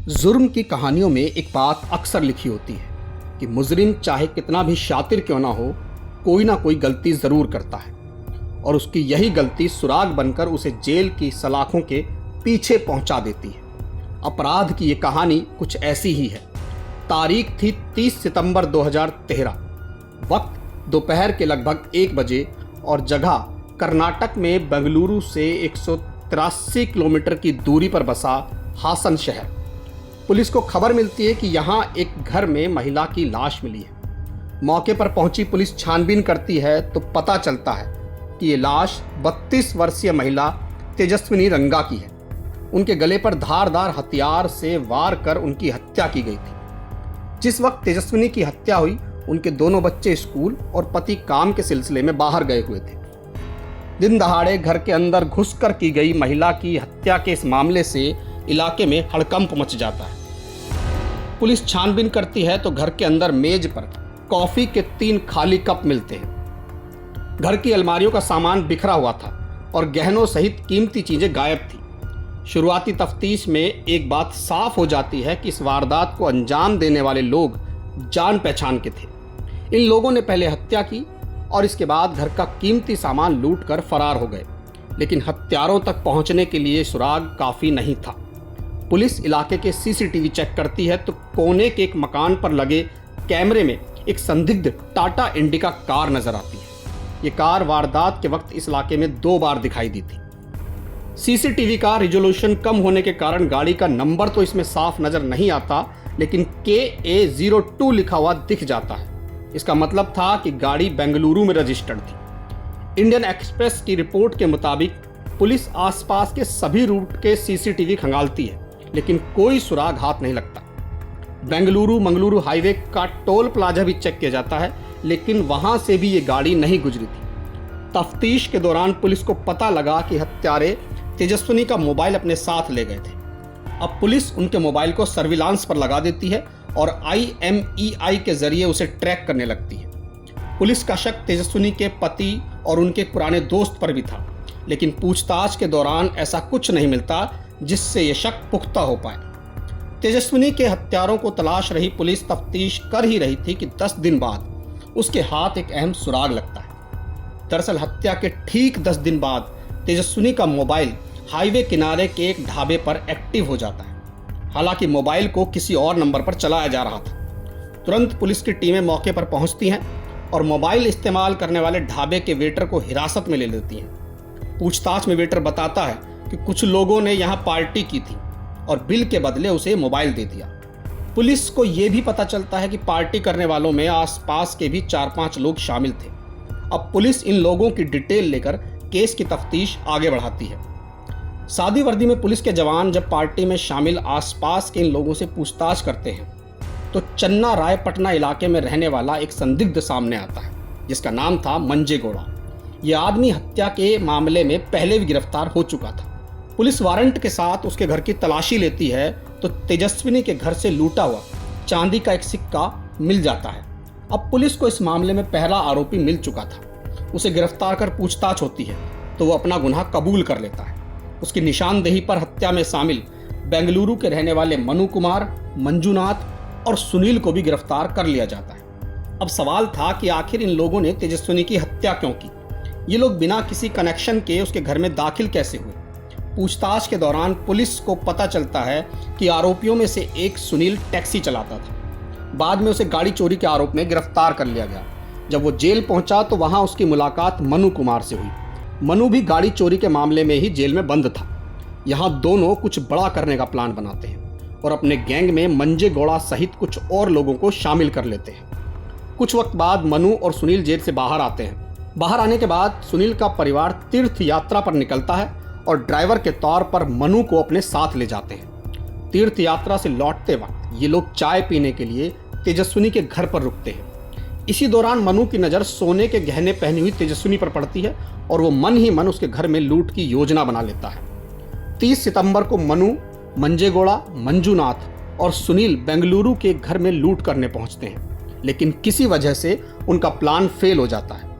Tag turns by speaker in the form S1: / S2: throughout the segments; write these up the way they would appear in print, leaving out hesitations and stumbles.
S1: जुर्म की कहानियों में एक बात अक्सर लिखी होती है कि मुजरिम चाहे कितना भी शातिर क्यों ना हो, कोई ना कोई गलती ज़रूर करता है और उसकी यही गलती सुराग बनकर उसे जेल की सलाखों के पीछे पहुंचा देती है। अपराध की ये कहानी कुछ ऐसी ही है। तारीख थी 30 सितंबर 2013। वक्त दोपहर के लगभग 1 बजे और जगह कर्नाटक में बेंगलुरु से 183 किलोमीटर की दूरी पर बसा हासन शहर। पुलिस को खबर मिलती है कि यहाँ एक घर में महिला की लाश मिली है। मौके पर पहुंची पुलिस छानबीन करती है तो पता चलता है कि ये लाश 32 वर्षीय महिला तेजस्विनी रंगा की है। उनके गले पर धारदार हथियार से वार कर उनकी हत्या की गई थी। जिस वक्त तेजस्विनी की हत्या हुई, उनके दोनों बच्चे स्कूल और पति काम के सिलसिले में बाहर गए हुए थे। दिन दहाड़े घर के अंदर घुसकर की गई महिला की हत्या के इस मामले से इलाके में हड़कंप मच जाता है। पुलिस छानबीन करती है तो घर के अंदर मेज पर कॉफी के 3 खाली कप मिलते हैं। घर की अलमारियों का सामान बिखरा हुआ था और गहनों सहित कीमती चीजें गायब थी। शुरुआती तफ्तीश में एक बात साफ हो जाती है कि इस वारदात को अंजाम देने वाले लोग जान पहचान के थे। इन लोगों ने पहले हत्या की और इसके बाद घर का कीमती सामान लूटकर फरार हो गए, लेकिन हत्यारों तक पहुंचने के लिए सुराग काफी नहीं था। पुलिस इलाके के सीसीटीवी चेक करती है तो कोने के एक मकान पर लगे कैमरे में एक संदिग्ध टाटा इंडिका कार नजर आती है। ये कार वारदात के वक्त इस इलाके में 2 बार दिखाई दी थी। सीसीटीवी का रिजोल्यूशन कम होने के कारण गाड़ी का नंबर तो इसमें साफ नजर नहीं आता, लेकिन KA02 लिखा हुआ दिख जाता है। इसका मतलब था कि गाड़ी बेंगलुरु में रजिस्टर्ड थी। इंडियन एक्सप्रेस की रिपोर्ट के मुताबिक पुलिस आसपास के सभी रूट के सीसीटीवी खंगालती है, लेकिन कोई सुराग हाथ नहीं लगता। बेंगलुरु मंगलुरु हाईवे का टोल प्लाजा भी चेक किया जाता है, लेकिन वहां से भी ये गाड़ी नहीं गुजरी थी। तफ्तीश के दौरान पुलिस को पता लगा कि हत्यारे तेजस्विनी का मोबाइल अपने साथ ले गए थे। अब पुलिस उनके मोबाइल को सर्विलांस पर लगा देती है और IMEI के जरिए उसे ट्रैक करने लगती है। पुलिस का शक तेजस्विनी के पति और उनके पुराने दोस्त पर भी था, लेकिन पूछताछ के दौरान ऐसा कुछ नहीं मिलता जिससे यह शक पुख्ता हो पाए। तेजस्विनी के हत्यारों को तलाश रही पुलिस तफ्तीश कर ही रही थी कि 10 दिन बाद उसके हाथ एक अहम सुराग लगता है। दरअसल हत्या के ठीक 10 दिन बाद तेजस्विनी का मोबाइल हाईवे किनारे के एक ढाबे पर एक्टिव हो जाता है। हालांकि मोबाइल को किसी और नंबर पर चलाया जा रहा था। तुरंत पुलिस की टीमें मौके पर पहुंचती हैं और मोबाइल इस्तेमाल करने वाले ढाबे के वेटर को हिरासत में ले लेती हैं। पूछताछ में वेटर बताता है कि कुछ लोगों ने यहाँ पार्टी की थी और बिल के बदले उसे मोबाइल दे दिया। पुलिस को यह भी पता चलता है कि पार्टी करने वालों में आसपास के भी 4-5 लोग शामिल थे। अब पुलिस इन लोगों की डिटेल लेकर केस की तफ्तीश आगे बढ़ाती है। सादी वर्दी में पुलिस के जवान जब पार्टी में शामिल आसपास के इन लोगों से पूछताछ करते हैं तो चन्ना रायपटना इलाके में रहने वाला एक संदिग्ध सामने आता है, जिसका नाम था मंजेगौड़ा। यह आदमी हत्या के मामले में पहले भी गिरफ्तार हो चुका था। पुलिस वारंट के साथ उसके घर की तलाशी लेती है तो तेजस्विनी के घर से लूटा हुआ चांदी का एक सिक्का मिल जाता है। अब पुलिस को इस मामले में पहला आरोपी मिल चुका था। उसे गिरफ्तार कर पूछताछ होती है तो वो अपना गुनाह कबूल कर लेता है। उसकी निशानदेही पर हत्या में शामिल बेंगलुरु के रहने वाले मनु कुमार, मंजूनाथ और सुनील को भी गिरफ्तार कर लिया जाता है। अब सवाल था कि आखिर इन लोगों ने तेजस्विनी की हत्या क्यों की। ये लोग बिना किसी कनेक्शन के उसके घर में दाखिल कैसे हुए। पूछताछ के दौरान पुलिस को पता चलता है कि आरोपियों में से एक सुनील टैक्सी चलाता था। बाद में उसे गाड़ी चोरी के आरोप में गिरफ्तार कर लिया गया। जब वो जेल पहुंचा तो वहां उसकी मुलाकात मनु कुमार से हुई। मनु भी गाड़ी चोरी के मामले में ही जेल में बंद था। यहाँ दोनों कुछ बड़ा करने का प्लान बनाते हैं और अपने गैंग में मंजेगौड़ा सहित कुछ और लोगों को शामिल कर लेते हैं। कुछ वक्त बाद मनु और सुनील जेल से बाहर आते हैं। बाहर आने के बाद सुनील का परिवार तीर्थ यात्रा पर निकलता है और ड्राइवर के तौर पर मनु को अपने साथ ले जाते हैं। तीर्थ यात्रा से लौटते वक्त ये लोग चाय पीने के लिए तेजस्विनी के घर पर रुकते हैं। इसी दौरान मनु की नज़र सोने के गहने पहनी हुई तेजस्विनी पर पड़ती है और वो मन ही मन उसके घर में लूट की योजना बना लेता है। 30 सितंबर को मनु, मंजेगौड़ा, मंजूनाथ और सुनील बेंगलुरु के घर में लूट करने पहुंचते हैं, लेकिन किसी वजह से उनका प्लान फेल हो जाता है।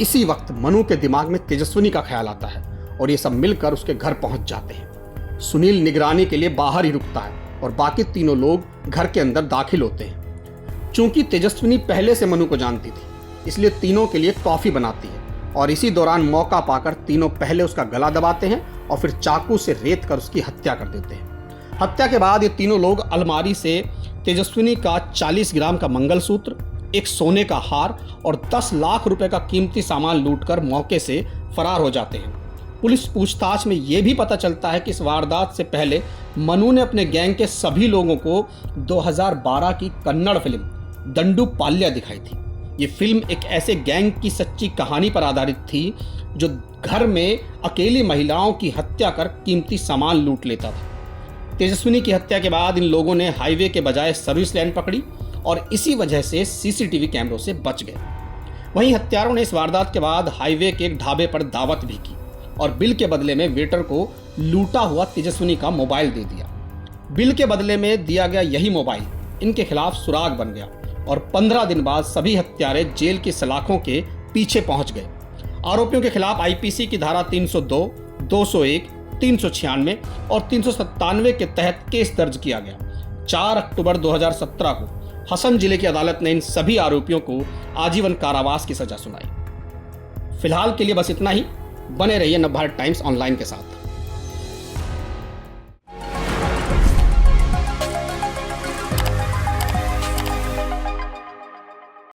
S1: इसी वक्त मनु के दिमाग में तेजस्विनी का ख्याल आता है और ये सब मिलकर उसके घर पहुंच जाते हैं। सुनील निगरानी के लिए बाहर ही रुकता है और बाकी तीनों लोग घर के अंदर दाखिल होते हैं। चूंकि तेजस्विनी पहले से मनु को जानती थी, इसलिए तीनों के लिए कॉफी बनाती है और इसी दौरान मौका पाकर तीनों पहले उसका गला दबाते हैं और फिर चाकू से रेत कर उसकी हत्या कर देते हैं। हत्या के बाद ये तीनों लोग अलमारी से तेजस्विनी का 40 ग्राम का मंगलसूत्र, एक सोने का हार और 10 लाख रुपए का कीमती सामान लूटकर मौके से फरार हो जाते हैं। पुलिस पूछताछ में यह भी पता चलता है कि इस वारदात से पहले मनु ने अपने गैंग के सभी लोगों को 2012 की कन्नड़ फिल्म दंडू पाल्या दिखाई थी। ये फिल्म एक ऐसे गैंग की सच्ची कहानी पर आधारित थी जो घर में अकेली महिलाओं की हत्या कर कीमती सामान लूट लेता था। तेजस्विनी की हत्या के बाद इन लोगों ने हाईवे के बजाय सर्विस लाइन पकड़ी और इसी वजह से सीसीटीवी कैमरों से बच गए। वहीं हत्यारों ने इस वारदात के बाद हाईवे के एक ढाबे पर दावत भी की और बिल के बदले में वेटर को लूटा हुआ तेजस्विनी का मोबाइल दे दिया। बिल के बदले में दिया गया यही मोबाइल इनके खिलाफ सुराग बन गया और 15 दिन बाद सभी हत्यारे जेल की सलाखों के पीछे पहुंच गए। आरोपियों के खिलाफ आईपीसी की धारा 302, 201, 396 और 397 के तहत केस दर्ज किया गया। 4 अक्टूबर 2017 को हसन जिले की अदालत ने इन सभी आरोपियों को आजीवन कारावास की सजा सुनाई। फिलहाल के लिए बस इतना ही। बने रहिए नवभारत टाइम्स ऑनलाइन के साथ।